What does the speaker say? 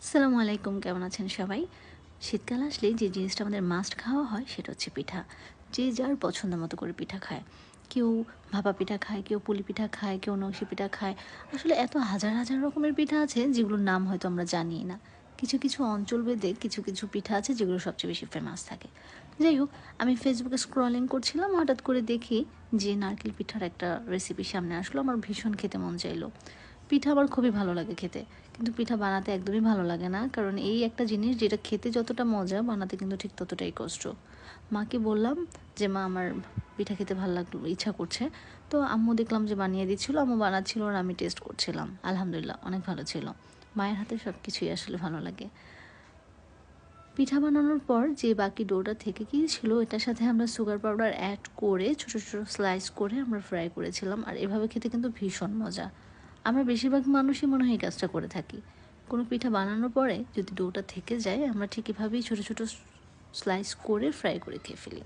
আসসালামু আলাইকুম, কেমন আছেন সবাই? শীতকাল আসলেই যে জিনিসটা আমাদের মাস্ট খাওয়া হয় সেটা হচ্ছে পিঠা। যে যার পছন্দ মতো করে পিঠা খায়। কেউ ভাপা পিঠা খায়, কেউ পুলি পিঠা খায়, কেউ নকশি পিঠা খায়। আসলে এত হাজার হাজার রকমের পিঠা আছে যেগুলোর নাম হয়তো আমরা জানিই না। কিছু কিছু অঞ্চল ভেদে কিছু কিছু পিঠা আছে যেগুলো সবচেয়ে বেশি ফেমাস থাকে। যাই হোক, আমি ফেসবুকে স্ক্রলিং করছিলাম, হঠাৎ করে দেখি যে নারকেল পিঠার একটা রেসিপি সামনে আসলো। আমার ভীষণ খেতে মন চাইলো। পিঠা আমার খুবই ভালো লাগে খেতে। কিন্তু পিঠা বানাতে একদমই ভালো লাগে না। কারণ এই একটা জিনিস যেটা খেতে যতটা মজা, বানাতে কিন্তু ঠিক ততটাই কষ্ট। মাকে বললাম যে, "মা, আমার পিঠা খেতে ভাল লাগলো, ইচ্ছা করছে।" তো আম্মু দেখলাম যে বানিয়ে দিচ্ছিল। আম্মু বানাচ্ছিল আর আমি টেস্ট করছিলাম। আলহামদুলিল্লাহ, অনেক ভালো ছিল। মায়ের হাতের সব কিছুই আসলে ভালো লাগে। পিঠা বানানোর পর যে বাকি ডোটা থেকে গিয়েছিল, এটার সাথে আমরা সুগার পাউডার অ্যাড করে ছোটো ছোটো স্লাইস করে আমরা ফ্রাই করেছিলাম। আর এভাবে খেতে কিন্তু ভীষণ মজা। আমরা বেশিরভাগ মানুষই মনে হয় এই কাজটা করে থাকি। কোনো পিঠা বানানোর পরে যদি ডোটা থেকে যায়, আমরা ঠিক এভাবেই ছোটো ছোটো স্লাইস করে ফ্রাই করে খেয়ে ফেলি।